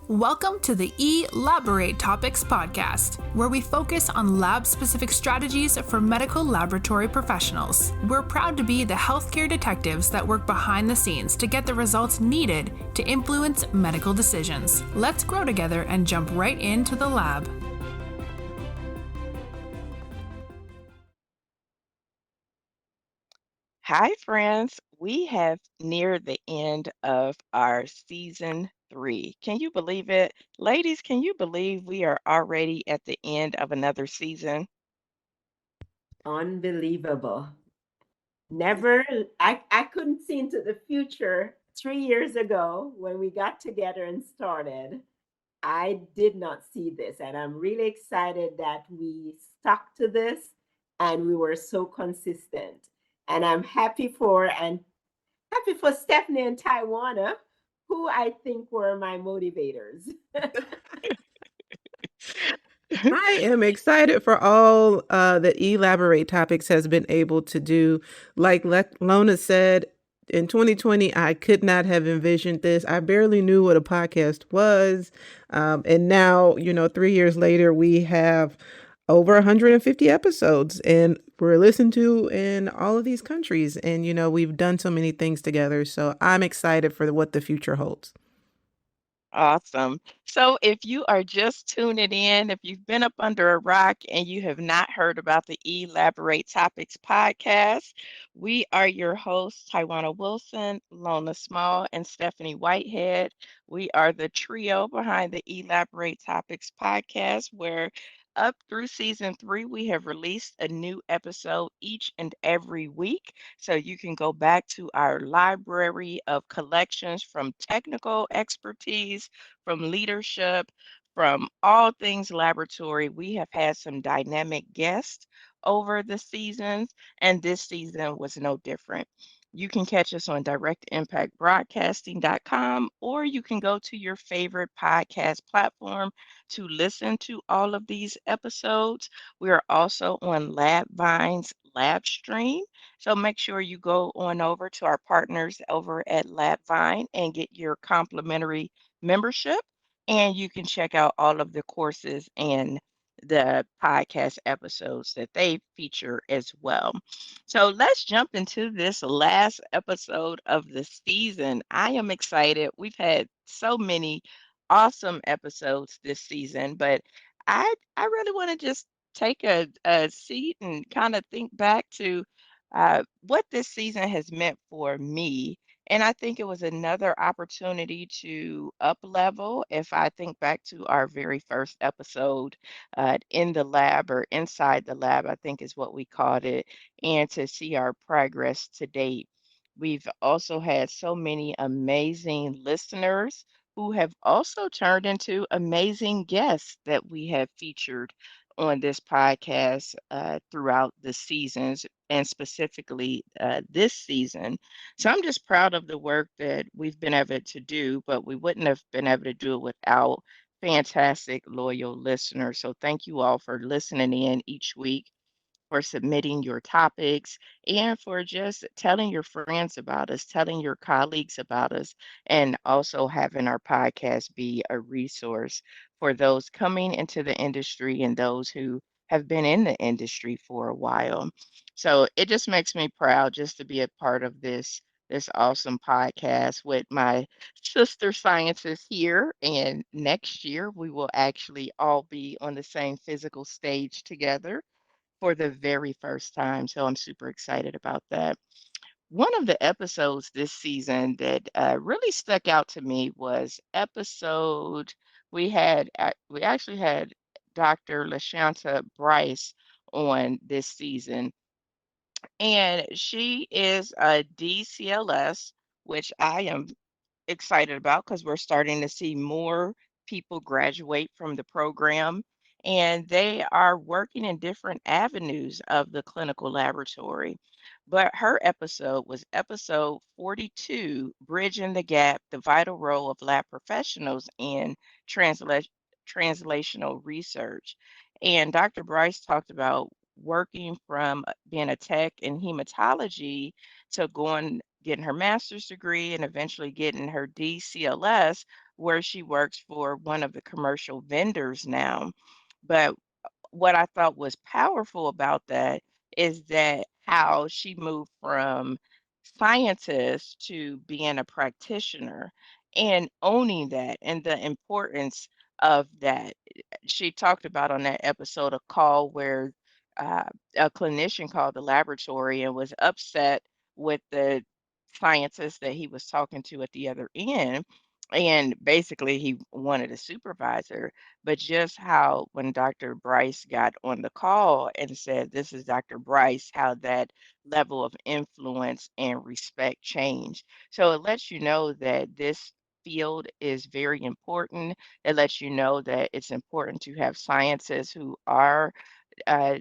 Welcome to the Elaborate Topics podcast, where we focus on lab-specific strategies for medical laboratory professionals. We're proud to be the healthcare detectives that work behind the scenes to get the results needed to influence medical decisions. Let's grow together and jump right into the lab. Hi, friends. We have neared the end of our season 3. Can you believe it? Ladies, can you believe we are already at the end of another season? Unbelievable. Never, I couldn't see into the future 3 years ago when we got together and started. I did not see this, and I'm really excited that we stuck to this and we were so consistent. And I'm happy for Stephanie and Taiwana, who I think were my motivators. I am excited for all that Elaborate Topics has been able to do. Like Lona said, in 2020, I could not have envisioned this. I barely knew what a podcast was. And now, 3 years later, we have over 150 episodes and we're listened to in all of these countries. And, we've done so many things together. So I'm excited for what the future holds. Awesome. So, if you are just tuning in, if you've been up under a rock and you have not heard about the Elaborate Topics podcast, we are your hosts, Taiwana Wilson, Lona Small, and Stephanie Whitehead. We are the trio behind the Elaborate Topics podcast, where up through season 3, we have released a new episode each and every week. So you can go back to our library of collections from technical expertise, from leadership, from all things laboratory. We have had some dynamic guests over the seasons, and this season was no different. You can catch us on directimpactbroadcasting.com, or you can go to your favorite podcast platform to listen to all of these episodes. We are also on LabVine's Lab Stream. So make sure you go on over to our partners over at LabVine and get your complimentary membership. And you can check out all of the courses and the podcast episodes that they feature as well. So let's jump into this last episode of the season. I am excited. We've had so many awesome episodes this season, but I really want to just take a seat and kind of think back to what this season has meant for me. And I think it was another opportunity to up level. If I think back to our very first episode in the lab or inside the lab, I think is what we called it, and to see our progress to date. We've also had so many amazing listeners who have also turned into amazing guests that we have featured on this podcast throughout the seasons and specifically this season. So I'm just proud of the work that we've been able to do, but we wouldn't have been able to do it without fantastic, loyal listeners. So thank you all for listening in each week, for submitting your topics, and for just telling your friends about us, telling your colleagues about us, and also having our podcast be a resource for those coming into the industry and those who have been in the industry for a while. So it just makes me proud just to be a part of this awesome podcast with my sister scientists here. And next year we will actually all be on the same physical stage together for the very first time. So I'm super excited about that. One of the episodes this season that really stuck out to me was episode we actually had Dr. LaShanta Bryce on this season, and she is a DCLS, which I am excited about because we're starting to see more people graduate from the program, and they are working in different avenues of the clinical laboratory. But her episode was episode 42, Bridging the Gap, the Vital Role of Lab Professionals in Transla- Translational Research. And Dr. Bryce talked about working from being a tech in hematology to going getting her master's degree and eventually getting her DCLS, where she works for one of the commercial vendors now. But what I thought was powerful about that is that how she moved from scientist to being a practitioner and owning that and the importance of that. She talked about on that episode a call where uh, a clinician called the laboratory and was upset with the scientist that he was talking to at the other end. And basically, he wanted a supervisor, but just how when Dr. Bryce got on the call and said, "This is Dr. Bryce," how that level of influence and respect changed. So it lets you know that this field is very important. It lets you know that it's important to have scientists who are uh,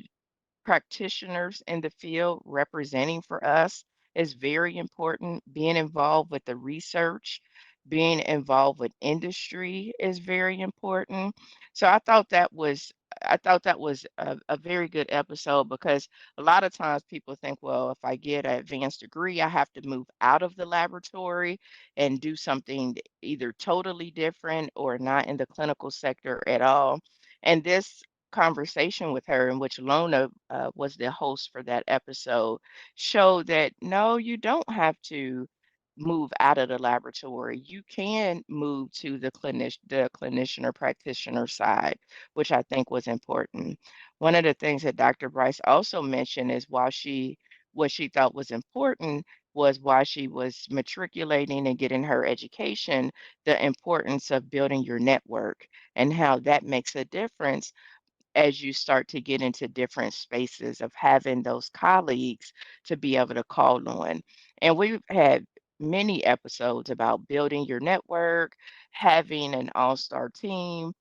practitioners in the field representing for us is very important. Being involved with the research, being involved with industry is very important. So I thought that was a very good episode because a lot of times people think, well, if I get an advanced degree, I have to move out of the laboratory and do something either totally different or not in the clinical sector at all. And this conversation with her, in which Lona was the host for that episode, showed that no, you don't have to move out of the laboratory. You can move to the clinician or practitioner side, which I think was important. One of the things that Dr. Bryce also mentioned is what she thought was important was why she was matriculating and getting her education, the importance of building your network and how that makes a difference as you start to get into different spaces of having those colleagues to be able to call on. And we've had many episodes about building your network, having an all-star team.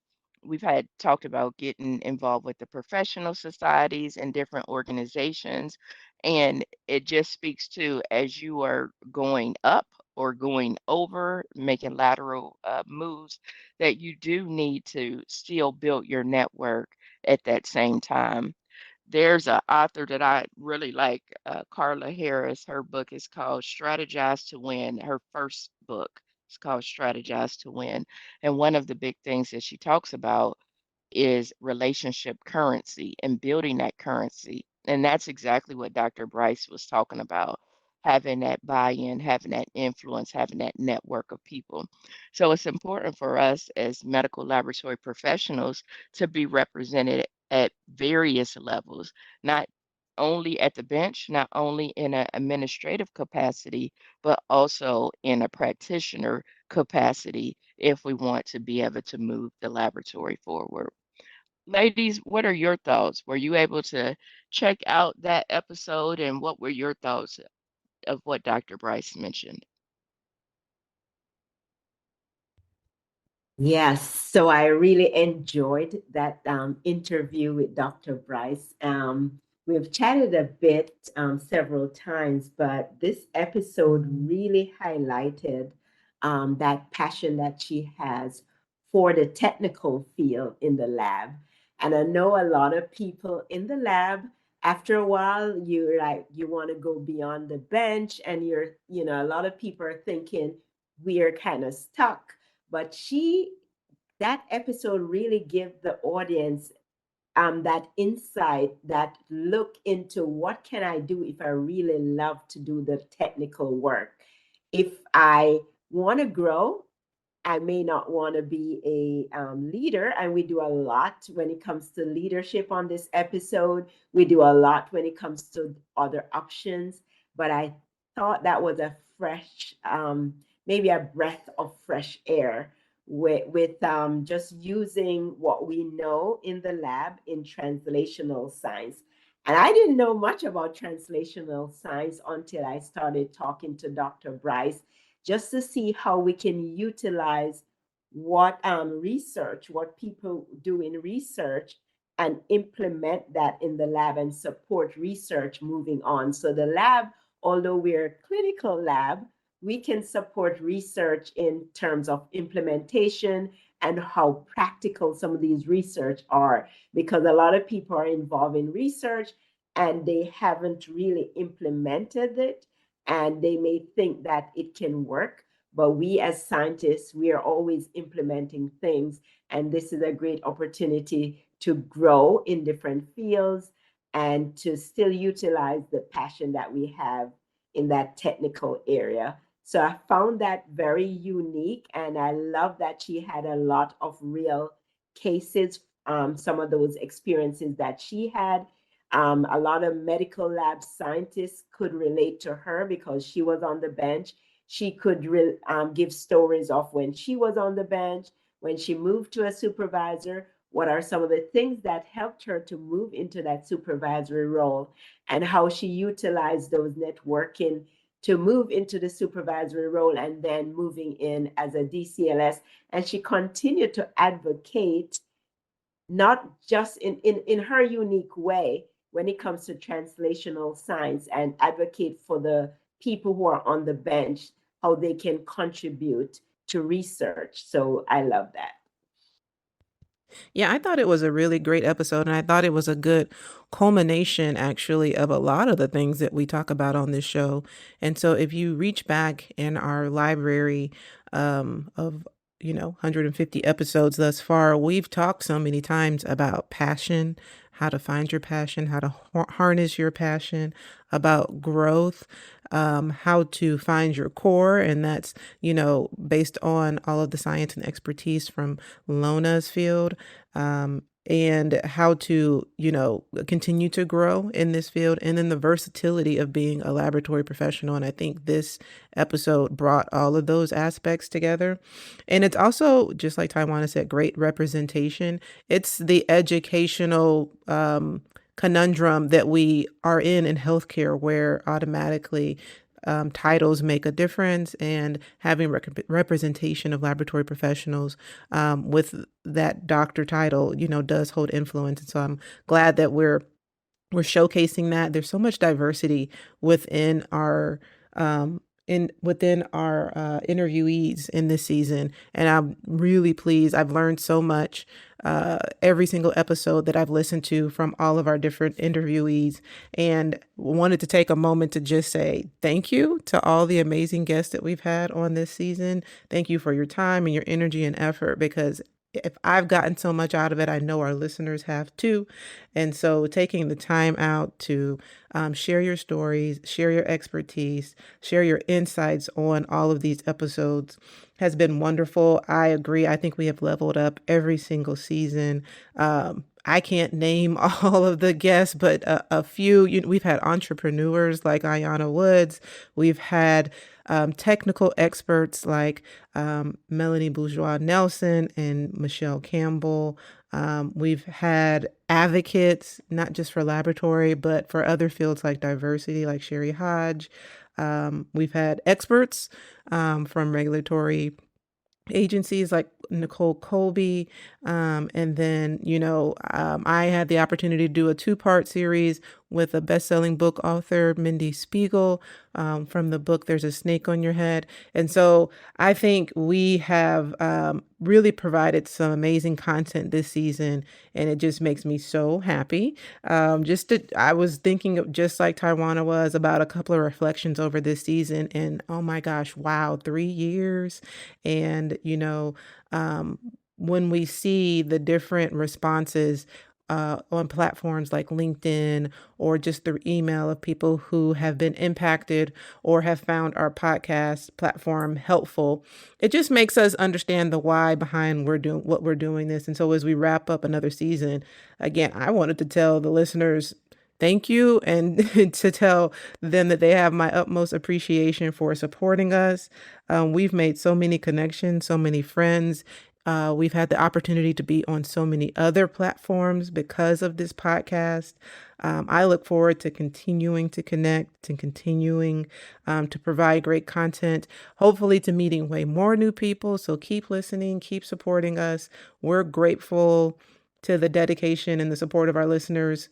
We've had talked about getting involved with the professional societies and different organizations. And it just speaks to as you are going up or going over, making lateral moves, that you do need to still build your network at that same time. There's an author that I really like, Carla Harris. Her book is called Strategize to Win. Her first book is called Strategize to Win. And one of the big things that she talks about is relationship currency and building that currency. And that's exactly what Dr. Bryce was talking about, having that buy in, having that influence, having that network of people. So it's important for us as medical laboratory professionals to be represented at various levels, not only at the bench, not only in an administrative capacity, but also in a practitioner capacity if we want to be able to move the laboratory forward. Ladies, what are your thoughts? Were you able to check out that episode, and what were your thoughts of what Dr. Bryce mentioned? Yes, so I really enjoyed that interview with Dr. Bryce. We've chatted a bit several times, but this episode really highlighted that passion that she has for the technical field in the lab. And I know a lot of people in the lab, after a while, you're like, you want to go beyond the bench, and a lot of people are thinking we are kind of stuck, but that episode really give the audience that insight, that look into what can I do if I really love to do the technical work. If I want to grow, I may not want to be a leader. And we do a lot when it comes to leadership on this episode. We do a lot when it comes to other options. But I thought that was a fresh, maybe a breath of fresh air with just using what we know in the lab in translational science. And I didn't know much about translational science until I started talking to Dr. Bryce, just to see how we can utilize what people do in research, and implement that in the lab and support research moving on. So the lab, although we're a clinical lab, we can support research in terms of implementation and how practical some of these research are, because a lot of people are involved in research and they haven't really implemented it, and they may think that it can work, But we as scientists, we are always implementing things. And this is a great opportunity to grow in different fields and to still utilize the passion that we have in that technical area. So I found that very unique. And I love that she had a lot of real cases, some of those experiences that she had. A lot of medical lab scientists could relate to her because she was on the bench. She could give stories of when she was on the bench, when she moved to a supervisor, what are some of the things that helped her to move into that supervisory role, and how she utilized those networking to move into the supervisory role and then moving in as a DCLS. And she continued to advocate, not just in her unique way when it comes to translational science, and advocate for the people who are on the bench, how they can contribute to research. So I love that. Yeah, I thought it was a really great episode, and I thought it was a good culmination, actually, of a lot of the things that we talk about on this show. And so, if you reach back in our library of 150 episodes thus far, we've talked so many times about passion, how to find your passion, how to harness your passion, about growth, how to find your core, and that's based on all of the science and expertise from Lona's field, and how to, continue to grow in this field, and then the versatility of being a laboratory professional. And I think this episode brought all of those aspects together. And it's also, just like Taiwan said, great representation. It's the educational conundrum that we are in healthcare, where automatically titles make a difference, and having representation of laboratory professionals with that doctor title, does hold influence. And so I'm glad that we're showcasing that. There's so much diversity within our interviewees in this season, and I'm really pleased. I've learned so much every single episode that I've listened to from all of our different interviewees, and wanted to take a moment to just say thank you to all the amazing guests that we've had on this season. Thank you for your time and your energy and effort, because if I've gotten so much out of it, I know our listeners have too. And so taking the time out to share your stories, share your expertise, share your insights on all of these episodes has been wonderful. I agree. I think we have leveled up every single season. I can't name all of the guests, but a few. We've had entrepreneurs like Ayanna Woods. We've had technical experts like Melanie Bourgeois Nelson and Michelle Campbell. We've had advocates, not just for laboratory, but for other fields like diversity, like Sherry Hodge. We've had experts from regulatory agencies like Nicole Colby. And then, I had the opportunity to do a 2-part series with a best-selling book author, Mindy Spiegel, from the book There's a Snake on Your Head. And so I think we have really provided some amazing content this season, and it just makes me so happy. I was thinking of, just like Taiwana was, about a couple of reflections over this season, and oh my gosh, wow, 3 years. And, when we see the different responses on platforms like LinkedIn, or just the email of people who have been impacted or have found our podcast platform helpful, it just makes us understand the why behind what we're doing this. And so as we wrap up another season, again, I wanted to tell the listeners thank you, and to tell them that they have my utmost appreciation for supporting us. We've made so many connections, so many friends. We've had the opportunity to be on so many other platforms because of this podcast. I look forward to continuing to connect and continuing to provide great content, hopefully to meeting way more new people. So keep listening, keep supporting us. We're grateful to the dedication and the support of our listeners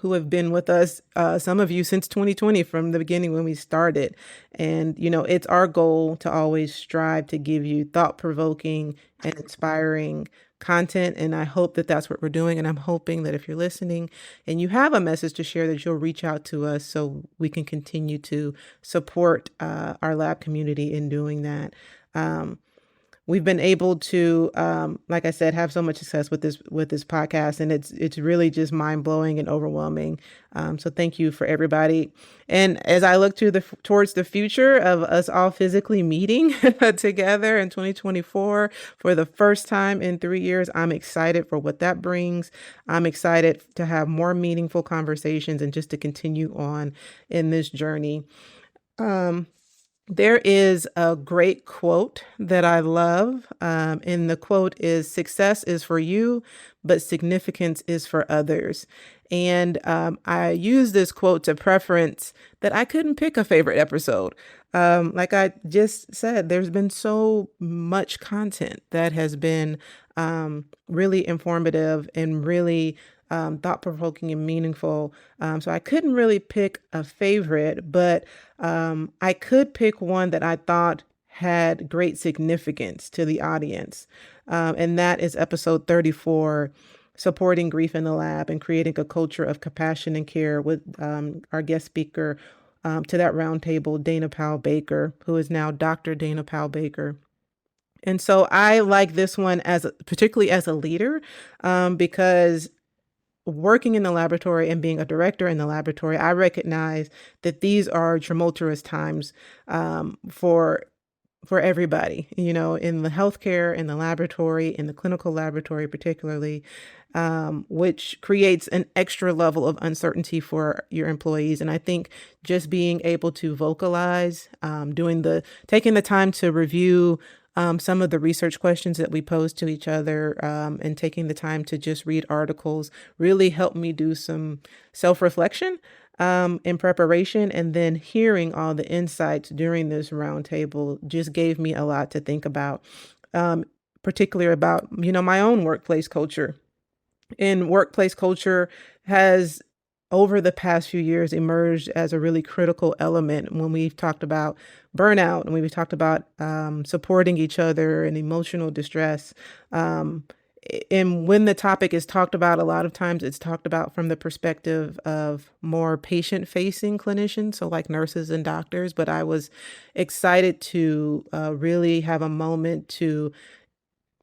who have been with us, some of you since 2020, from the beginning when we started. And, it's our goal to always strive to give you thought-provoking and inspiring content. And I hope that that's what we're doing. And I'm hoping that if you're listening and you have a message to share, that you'll reach out to us so we can continue to support our lab community in doing that. Um, we've been able to, like I said, have so much success with this podcast, and it's really just mind blowing and overwhelming. So thank you for everybody. And as I look to towards the future of us all physically meeting together in 2024 for the first time in 3 years, I'm excited for what that brings. I'm excited to have more meaningful conversations and just to continue on in this journey. Um, there is a great quote that I love, and the quote is, "Success is for you, but significance is for others." And I use this quote to preference that I couldn't pick a favorite episode. Like I just said, there's been so much content that has been really informative and really thought provoking and meaningful. So I couldn't really pick a favorite, but I could pick one that I thought had great significance to the audience. And that is episode 34, Supporting Grief in the Lab and Creating a Culture of Compassion and Care, with our guest speaker to that roundtable, Dana Powell Baker, who is now Dr. Dana Powell Baker. And so I like this one particularly as a leader, because working in the laboratory and being a director in the laboratory, I recognize that these are tumultuous times for everybody, in the healthcare, in the laboratory, in the clinical laboratory particularly, which creates an extra level of uncertainty for your employees. And I think just being able to vocalize, taking the time to review some of the research questions that we pose to each other, and taking the time to just read articles really helped me do some self-reflection in preparation. And then hearing all the insights during this roundtable just gave me a lot to think about, particularly about, my own workplace culture. And workplace culture has, over the past few years, emerged as a really critical element when we've talked about burnout and we've talked about supporting each other and emotional distress. And when the topic is talked about, a lot of times it's talked about from the perspective of more patient-facing clinicians, so like nurses and doctors. But I was excited to really have a moment to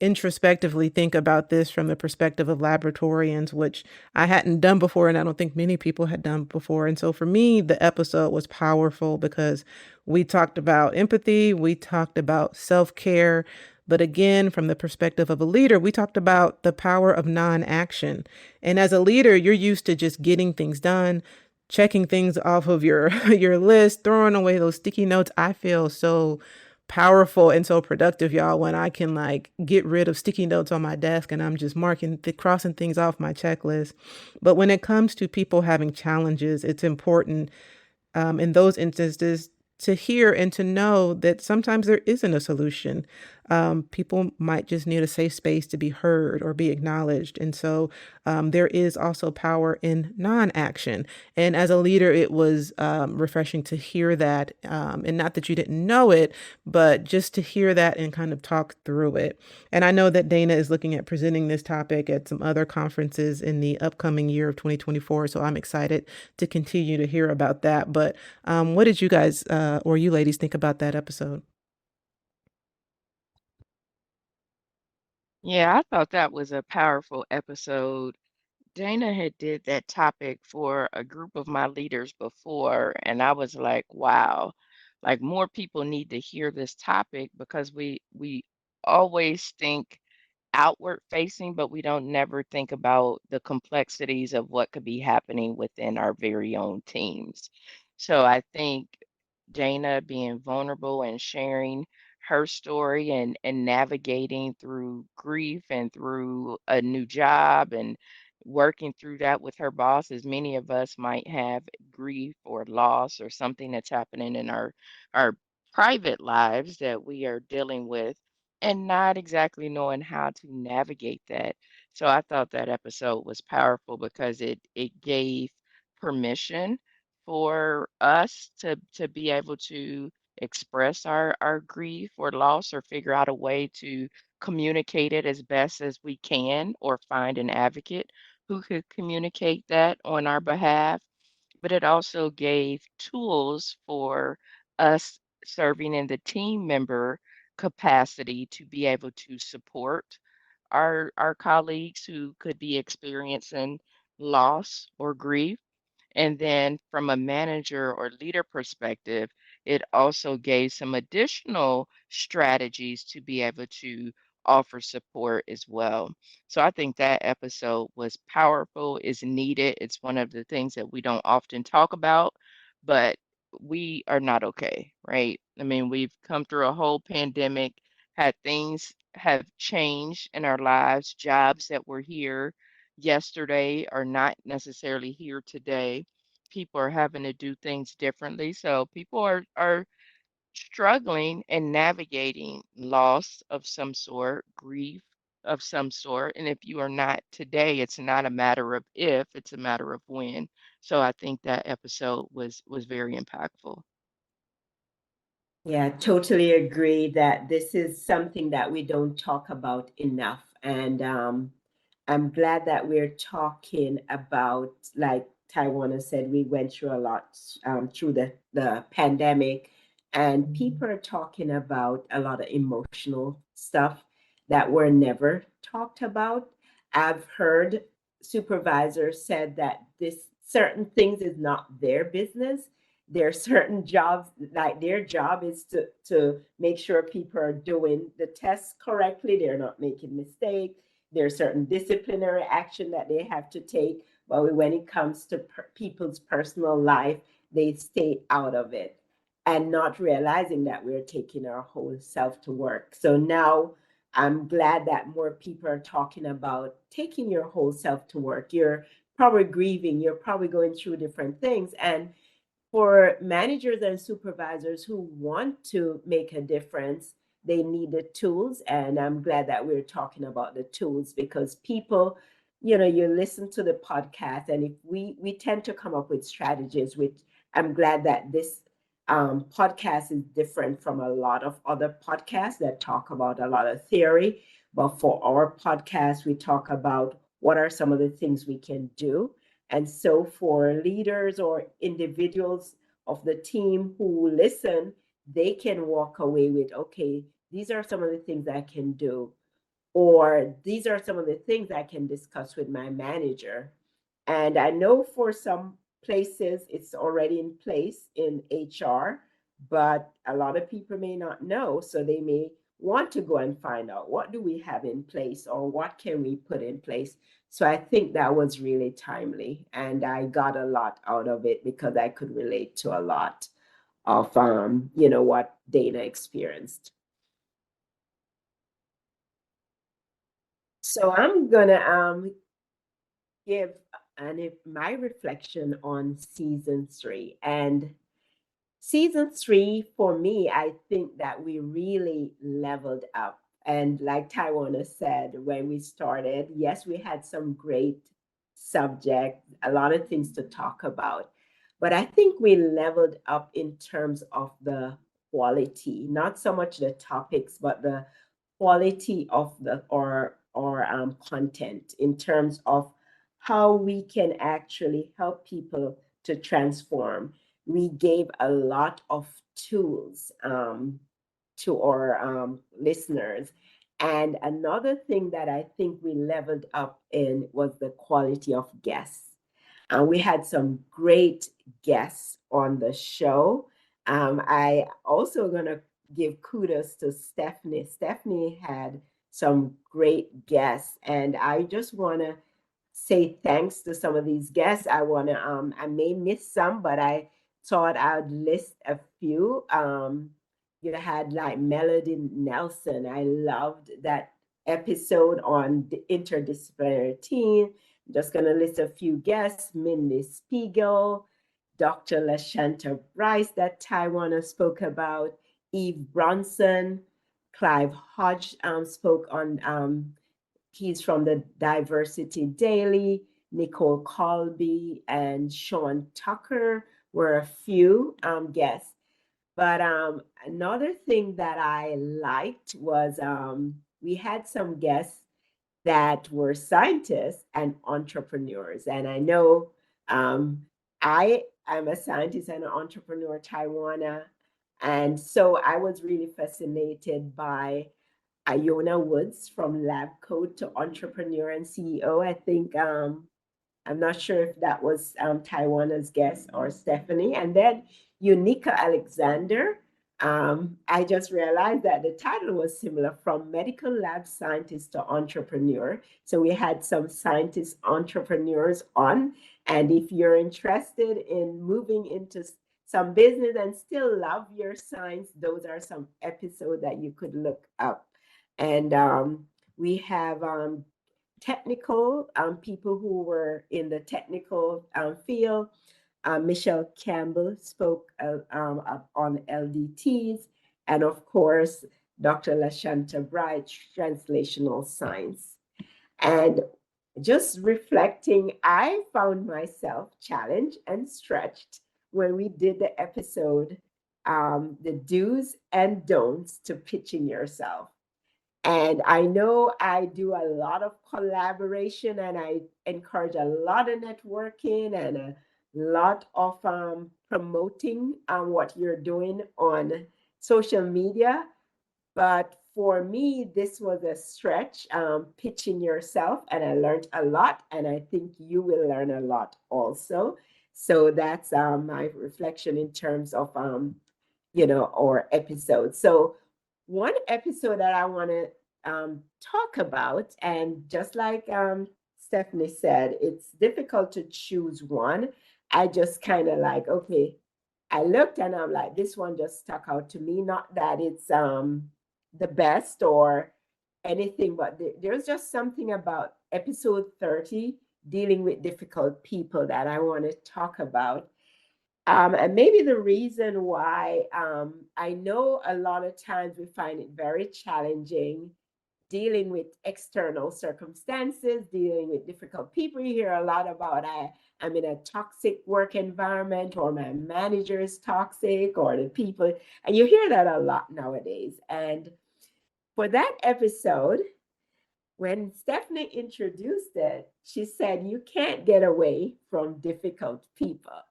introspectively think about this from the perspective of laboratorians, which I hadn't done before, and I don't think many people had done before. And so for me, the episode was powerful because we talked about empathy, we talked about self-care, but again, from the perspective of a leader, we talked about the power of non-action. And as a leader, you're used to just getting things done, checking things off of your your list, throwing away those sticky notes. I feel so powerful and so productive, y'all, when I can like get rid of sticky notes on my desk and I'm just crossing things off my checklist. But when it comes to people having challenges, it's important in those instances to hear and to know that sometimes there isn't a solution. People might just need a safe space to be heard or be acknowledged. And so there is also power in non-action. And as a leader, it was refreshing to hear that. And not that you didn't know it, but just to hear that and kind of talk through it. And I know that Dana is looking at presenting this topic at some other conferences in the upcoming year of 2024. So I'm excited to continue to hear about that. But what did you guys or you ladies think about that episode? Yeah, I thought that was a powerful episode. Dana had did that topic for a group of my leaders before, and I was like, wow, like more people need to hear this topic because we always think outward facing, but we don't never think about the complexities of what could be happening within our very own teams. So I think Dana being vulnerable and sharing her story and navigating through grief and through a new job and working through that with her boss, as many of us might have grief or loss or something that's happening in our private lives that we are dealing with and not exactly knowing how to navigate that. So I thought that episode was powerful because it gave permission for us to be able to express our grief or loss or figure out a way to communicate it as best as we can or find an advocate who could communicate that on our behalf. But it also gave tools for us serving in the team member capacity to be able to support our colleagues who could be experiencing loss or grief. And then from a manager or leader perspective, it also gave some additional strategies to be able to offer support as well. So I think that episode was powerful, is needed. It's one of the things that we don't often talk about, but we are not okay, right? I mean, we've come through a whole pandemic, had things have changed in our lives, jobs that were here yesterday are not necessarily here today. People are having to do things differently. So people are struggling and navigating loss of some sort, grief of some sort. And if you are not today, it's not a matter of if, it's a matter of when. So I think that episode was very impactful. Yeah, totally agree that this is something that we don't talk about enough. And I'm glad that we're talking about, like Taiwan has said, we went through a lot through the pandemic, and people are talking about a lot of emotional stuff that were never talked about. I've heard supervisors said that this certain things is not their business. There are certain jobs, like their job is to make sure people are doing the tests correctly, they're not making mistakes. There's certain disciplinary action that they have to take, but when it comes to people's personal life, they stay out of it and not realizing that we're taking our whole self to work. So now I'm glad that more people are talking about taking your whole self to work. You're probably grieving, you're probably going through different things, and for managers and supervisors who want to make a difference, they need the tools. And I'm glad that we're talking about the tools because people, you listen to the podcast, and if we tend to come up with strategies, which I'm glad that this podcast is different from a lot of other podcasts that talk about a lot of theory. But for our podcast, we talk about what are some of the things we can do. And so for leaders or individuals of the team who listen, they can walk away with, okay, these are some of the things I can do, or these are some of the things I can discuss with my manager. And I know for some places it's already in place in HR, but a lot of people may not know. So they may want to go and find out what do we have in place or what can we put in place. So I think that was really timely. And I got a lot out of it because I could relate to a lot of what Dana experienced. So I'm gonna give my reflection on season 3. And season 3, for me, I think that we really leveled up. And like Taiwana said, when we started, yes, we had some great subjects, a lot of things to talk about. But I think we leveled up in terms of the quality, not so much the topics, but the quality of the or content in terms of how we can actually help people to transform. We gave a lot of tools to our listeners. And another thing that I think we leveled up in was the quality of guests. We had some great guests on the show. I also going to give kudos to Stephanie. Stephanie had some great guests, and I just want to say thanks to some of these guests. I may miss some, but I thought I'd list a few. You had like Melody Nelson. I loved that episode on the interdisciplinary team. Just going to list a few guests: Mindy Spiegel, Dr. Lashanta Bryce, that Taiwana spoke about, Eve Bronson, Clive Hodge spoke on, he's from the Diversity Daily, Nicole Colby, and Sean Tucker were a few guests. But another thing that I liked was we had some guests that were scientists and entrepreneurs. And I know I am a scientist and an entrepreneur, Taiwana. And so I was really fascinated by Iona Woods from Lab Code to Entrepreneur and CEO. I think I'm not sure if that was Taiwana's guest or Stephanie. And then Unica Alexander. I just realized that the title was similar, from medical lab scientist to entrepreneur. So we had some scientist entrepreneurs on. And if you're interested in moving into some business and still love your science, those are some episodes that you could look up. And we have technical people who were in the technical field. Michelle Campbell spoke on LDTs, and of course, Dr. Lashanta Bright, translational science. And just reflecting, I found myself challenged and stretched when we did the episode, the do's and don'ts to pitching yourself. And I know I do a lot of collaboration and I encourage a lot of networking and a lot of promoting what you're doing on social media. But for me, this was a stretch, pitching yourself, and I learned a lot. And I think you will learn a lot also. So that's my reflection in terms of or episodes. So one episode that I want to talk about, and just like Stephanie said, it's difficult to choose one. I just kind of like, okay, I looked and I'm like, this one just stuck out to me. Not that it's the best or anything, but there's just something about episode 30, dealing with difficult people, that I want to talk about. And maybe the reason why, I know a lot of times we find it very challenging dealing with external circumstances, dealing with difficult people. You hear a lot about, I'm in a toxic work environment, or my manager is toxic, or the people, and you hear that a lot nowadays. And for that episode, when Stephanie introduced it, she said, you can't get away from difficult people.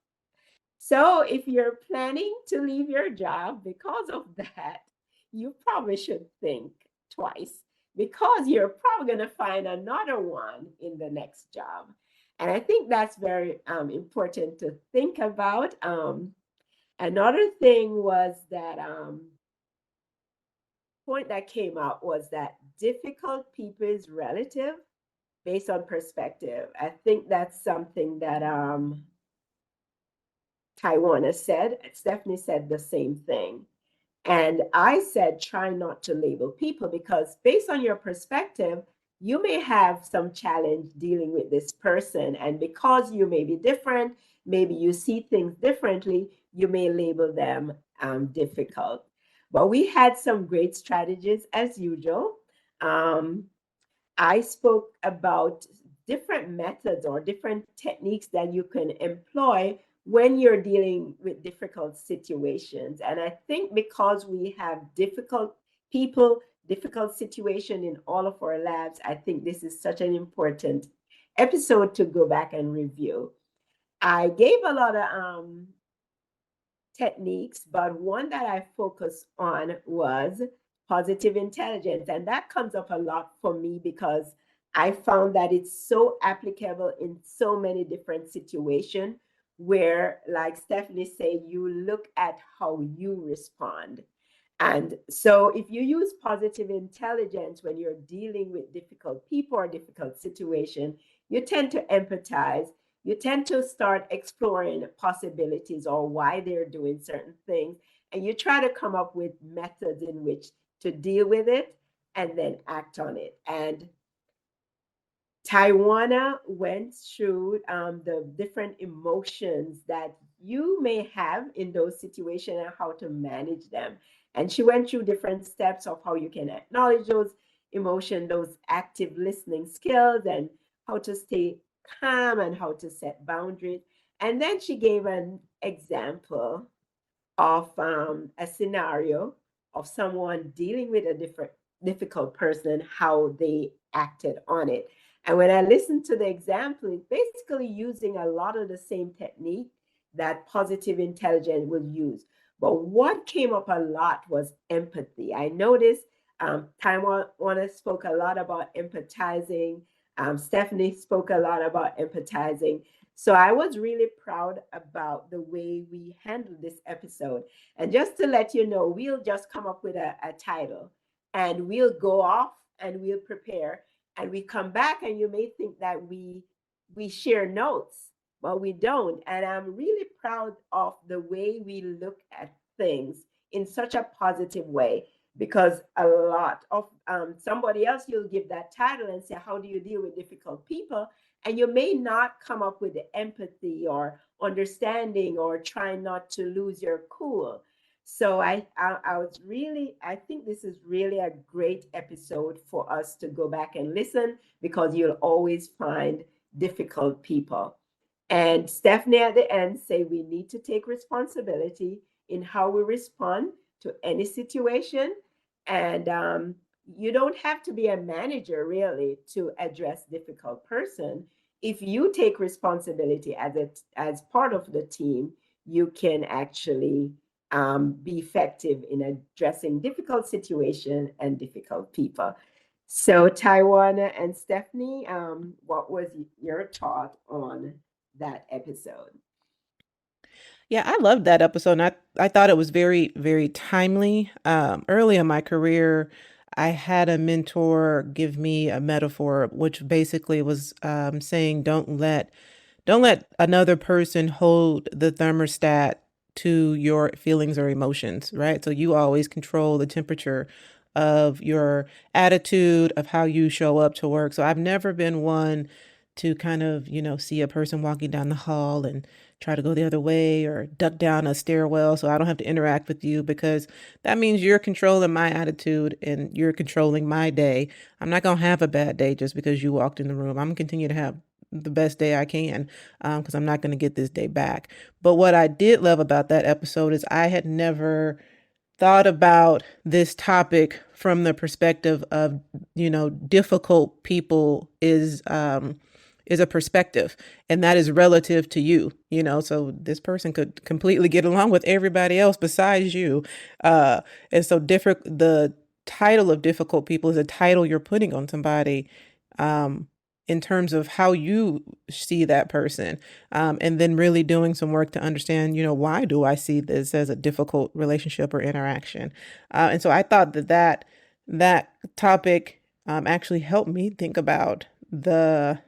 So if you're planning to leave your job because of that, you probably should think twice, because you're probably going to find another one in the next job. And I think that's very important to think about. Another thing was that point that came out was that difficult people is relative based on perspective. I think that's something that Taiwan has said. Stephanie said the same thing. And I said, try not to label people, because based on your perspective, you may have some challenge dealing with this person. And because you may be different, maybe you see things differently, you may label them difficult. But we had some great strategies as usual. I spoke about different methods or different techniques that you can employ when you're dealing with difficult situations. And I think because we have difficult people, difficult situation in all of our labs, I think this is such an important episode to go back and review. I gave a lot of techniques, but one that I focused on was positive intelligence. And that comes up a lot for me because I found that it's so applicable in so many different situations where, like Stephanie said, you look at how you respond. And so if you use positive intelligence when you're dealing with difficult people or difficult situation, you tend to empathize. You tend to start exploring possibilities or why they're doing certain things. And you try to come up with methods in which to deal with it and then act on it. And Taiwana went through the different emotions that you may have in those situations and how to manage them. And she went through different steps of how you can acknowledge those emotions, those active listening skills, and how to stay calm and how to set boundaries. And then she gave an example of a scenario of someone dealing with a difficult person and how they acted on it. And when I listened to the example, it's basically using a lot of the same technique that positive intelligence would use. But what came up a lot was empathy. I noticed Taiwan spoke a lot about empathizing. Stephanie spoke a lot about empathizing. So I was really proud about the way we handled this episode. And just to let you know, we'll just come up with a title and we'll go off and we'll prepare and we come back and you may think that we share notes, but we don't. And I'm really proud of the way we look at things in such a positive way because a lot of somebody else you'll give that title and say how do you deal with difficult people, and you may not come up with the empathy or understanding or trying not to lose your cool. So I was really, I think this is really a great episode for us to go back and listen because you'll always find difficult people. And Stephanie at the end say we need to take responsibility in how we respond to any situation. And you don't have to be a manager really to address difficult person. If you take responsibility as part of the team, you can actually be effective in addressing difficult situation and difficult people. So Taiwan and Stephanie, what was your thought on that episode? Yeah, I loved that episode. And I thought it was very, very timely. Early in my career, I had a mentor give me a metaphor, which basically was saying, don't let another person hold the thermostat to your feelings or emotions, right? So you always control the temperature of your attitude, of how you show up to work. So I've never been one to kind of, see a person walking down the hall and try to go the other way or duck down a stairwell so I don't have to interact with you because that means you're controlling my attitude and you're controlling my day. I'm not going to have a bad day just because you walked in the room. I'm going to continue to have the best day I can because I'm not going to get this day back. But what I did love about that episode is I had never thought about this topic from the perspective of, difficult people is a perspective and that is relative to you, so this person could completely get along with everybody else besides you. And so different, the title of difficult people is a title you're putting on somebody, um, in terms of how you see that person, and then really doing some work to understand, why do I see this as a difficult relationship or interaction? And so I thought that topic actually helped me think about the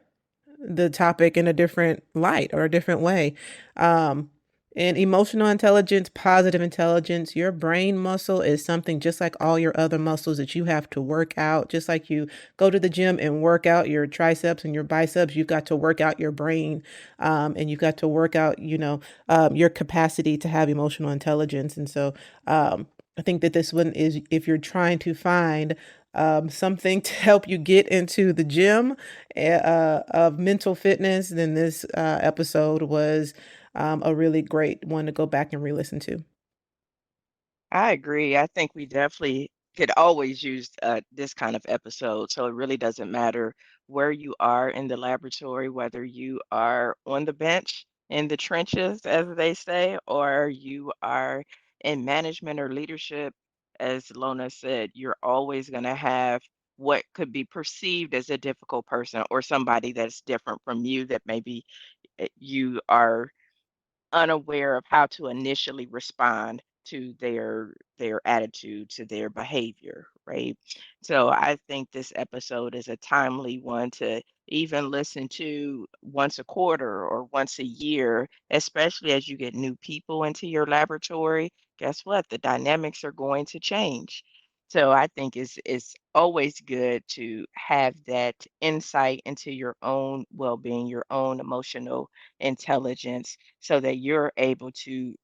topic in a different light or a different way. Um, and emotional intelligence, positive intelligence, your brain muscle is something just like all your other muscles that you have to work out. Just like you go to the gym and work out your triceps and your biceps, you've got to work out your brain, and you've got to work out, your capacity to have emotional intelligence. And so I think that this one is if you're trying to find something to help you get into the gym of mental fitness, then this episode was a really great one to go back and re-listen to. I agree. I think we definitely could always use this kind of episode. So it really doesn't matter where you are in the laboratory, whether you are on the bench in the trenches, as they say, or you are in management or leadership. As Lona said, you're always going to have what could be perceived as a difficult person or somebody that's different from you that maybe you are unaware of how to initially respond to their attitude, to their behavior, right? So I think this episode is a timely one to even listen to once a quarter or once a year, especially as you get new people into your laboratory. Guess what? The dynamics are going to change. So I think it's always good to have that insight into your own well-being, your own emotional intelligence so that you're able to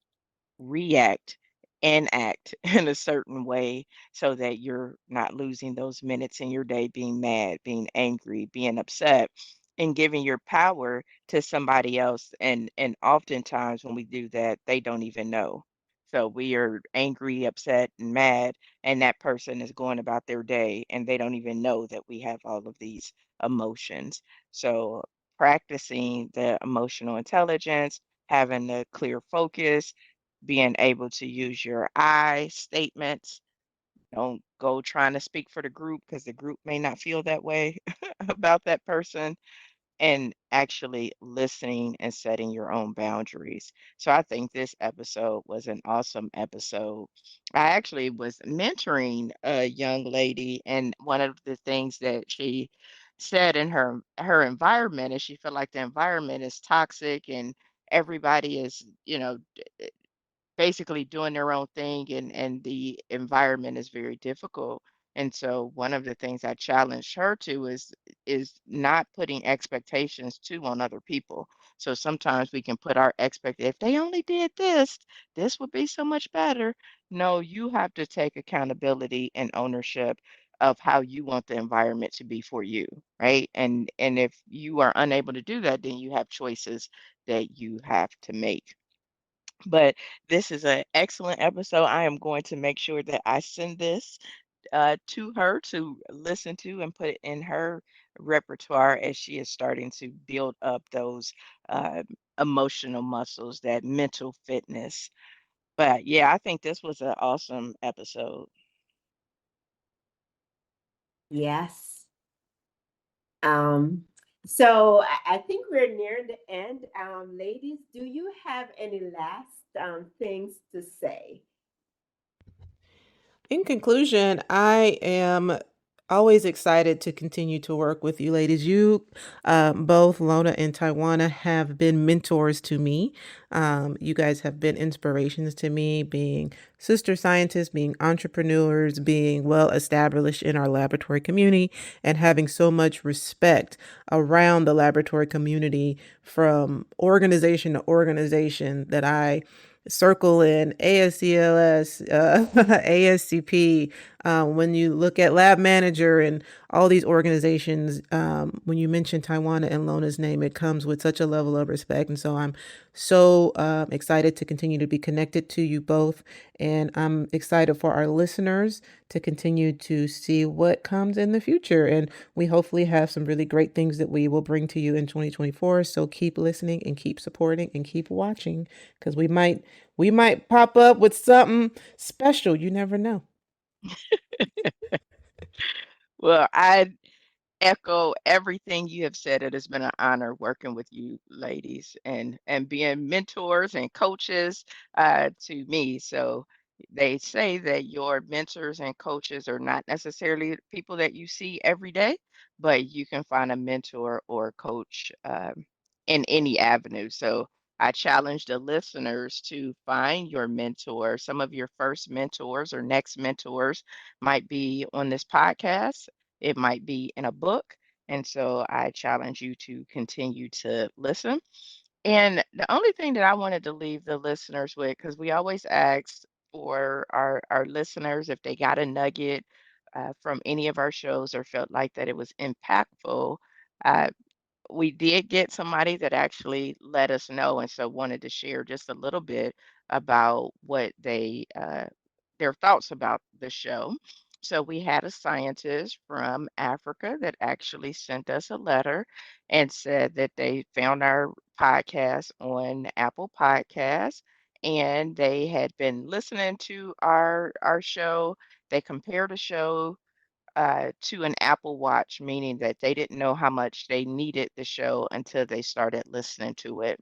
react and act in a certain way so that you're not losing those minutes in your day being mad, being angry, being upset, and giving your power to somebody else. And oftentimes when we do that, they don't even know. So we are angry, upset, and mad, and that person is going about their day and they don't even know that we have all of these emotions. So practicing the emotional intelligence, having a clear focus, being able to use your I statements. Don't go trying to speak for the group because the group may not feel that way about that person, and actually listening and setting your own boundaries. So I think this episode was an awesome episode. I actually was mentoring a young lady, and one of the things that she said in her environment is she felt like the environment is toxic and everybody is, basically doing their own thing, and the environment is very difficult. And so one of the things I challenged her to is not putting expectations too on other people. So sometimes we can put our expect if they only did this, this would be so much better. No, you have to take accountability and ownership of how you want the environment to be for you, right? And if you are unable to do that, then you have choices that you have to make. But this is an excellent episode. I am going to make sure that I send this to her to listen to and put it in her repertoire as she is starting to build up those uh, emotional muscles, that mental fitness. But yeah, I think this was an awesome episode. Yes. Um, so I think we're near the end. Ladies, do you have any last things to say? In conclusion, I am always excited to continue to work with you ladies. You, both Lona and Taiwana, have been mentors to me. You guys have been inspirations to me, being sister scientists, being entrepreneurs, being well established in our laboratory community, and having so much respect around the laboratory community from organization to organization that I circle in ASCLS, ASCP. When you look at lab manager and all these organizations, when you mention Taiwan and Lona's name, it comes with such a level of respect. And so I'm so excited to continue to be connected to you both. And I'm excited for our listeners to continue to see what comes in the future. And we hopefully have some really great things that we will bring to you in 2024. So keep listening and keep supporting and keep watching because we might pop up with something special. You never know. Well, I echo everything you have said. It has been an honor working with you ladies and being mentors and coaches to me. So they say that your mentors and coaches are not necessarily people that you see every day, but you can find a mentor or a coach in any avenue. So I challenge the listeners to find your mentor. Some of your first mentors or next mentors might be on this podcast, it might be in a book. And so I challenge you to continue to listen. And the only thing that I wanted to leave the listeners with, because we always ask for our listeners if they got a nugget from any of our shows or felt like that it was impactful. Uh, we did get somebody that actually let us know, and so wanted to share just a little bit about what their thoughts about the show. So we had a scientist from Africa that actually sent us a letter and said that they found our podcast on Apple Podcasts and they had been listening to our show. They compared the show to an Apple Watch, meaning that they didn't know how much they needed the show until they started listening to it.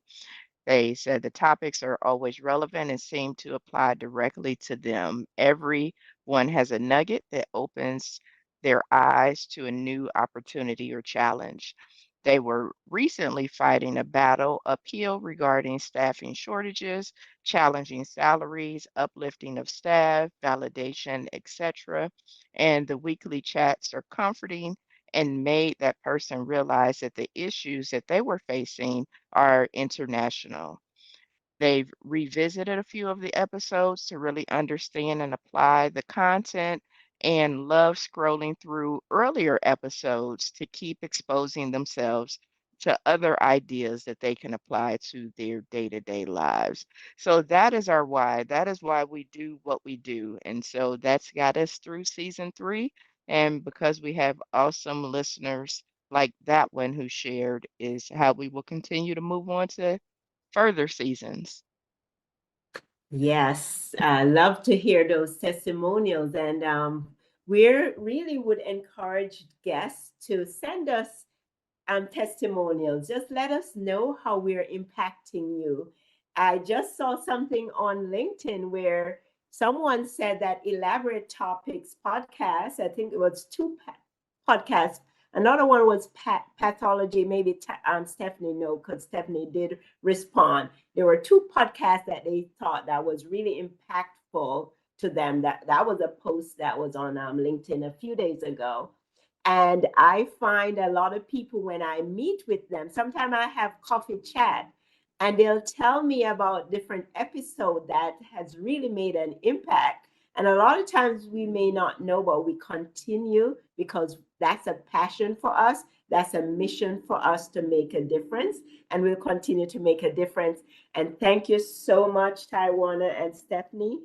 They said the topics are always relevant and seem to apply directly to them. Everyone has a nugget that opens their eyes to a new opportunity or challenge. They were recently fighting a battle uphill regarding staffing shortages, challenging salaries, uplifting of staff, validation, etc. And the weekly chats are comforting and made that person realize that the issues that they were facing are international. They've revisited a few of the episodes to really understand and apply the content and love scrolling through earlier episodes to keep exposing themselves to other ideas that they can apply to their day-to-day lives. So that is our why. That is why we do what we do. And so that's got us through season 3. And because we have awesome listeners like that one who shared, is how we will continue to move on to further seasons. Yes, I love to hear those testimonials. And we really would encourage guests to send us testimonials. Just let us know how we're impacting you. I just saw something on LinkedIn where someone said that Elaborate Topics podcast, I think it was two podcasts. Another one was pathology. Maybe Stephanie know, because Stephanie did respond. There were two podcasts that they thought that was really impactful to them. That was a post that was on LinkedIn a few days ago. And I find a lot of people, when I meet with them, sometimes I have coffee chat, and they'll tell me about different episode that has really made an impact. And a lot of times we may not know, but we continue because that's a passion for us. That's a mission for us to make a difference. And we'll continue to make a difference. And thank you so much, Taiwana and Stephanie,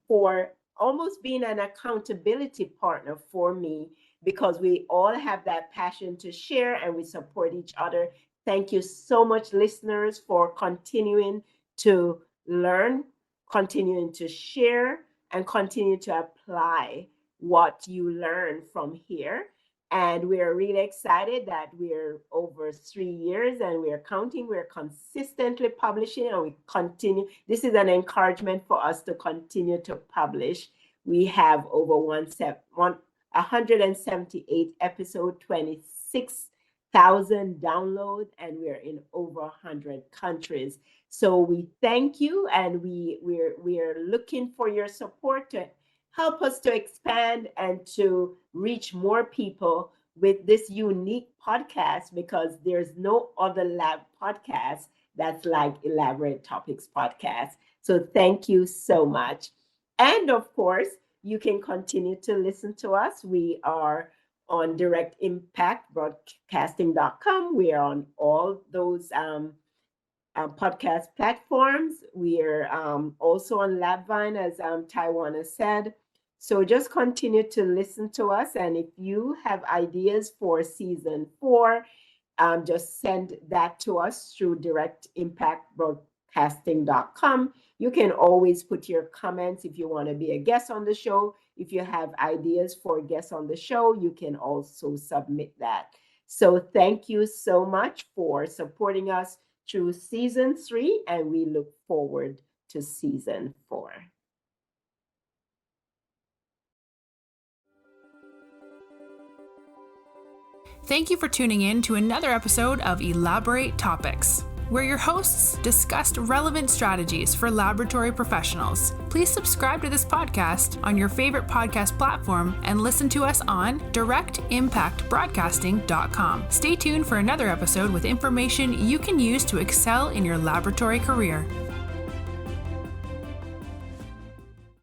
for almost being an accountability partner for me, because we all have that passion to share and we support each other. Thank you so much, listeners, for continuing to learn, continuing to share, and continue to apply what you learn from here. And we're really excited that we're over 3 years and we're counting. We're consistently publishing, and we continue. This is an encouragement for us to continue to publish. We have over 178 episodes, 26,000 downloads, and we're in over 100 countries. So we thank you, and we're looking for your support to help us to expand and to reach more people with this unique podcast, because there's no other lab podcast that's like Elaborate Topics podcast. So thank you so much. And of course, you can continue to listen to us. We are on directimpactbroadcasting.com. We are on all those podcast platforms. We're also on Labvine, as Taiwana said. So just continue to listen to us. And if you have ideas for season 4, just send that to us through directimpactbroadcasting.com. You can always put your comments if you want to be a guest on the show. If you have ideas for guests on the show, you can also submit that. So thank you so much for supporting us through season 3, and we look forward to season 4. Thank you for tuning in to another episode of Elaborate Topics, where your hosts discussed relevant strategies for laboratory professionals. Please subscribe to this podcast on your favorite podcast platform and listen to us on directimpactbroadcasting.com. Stay tuned for another episode with information you can use to excel in your laboratory career.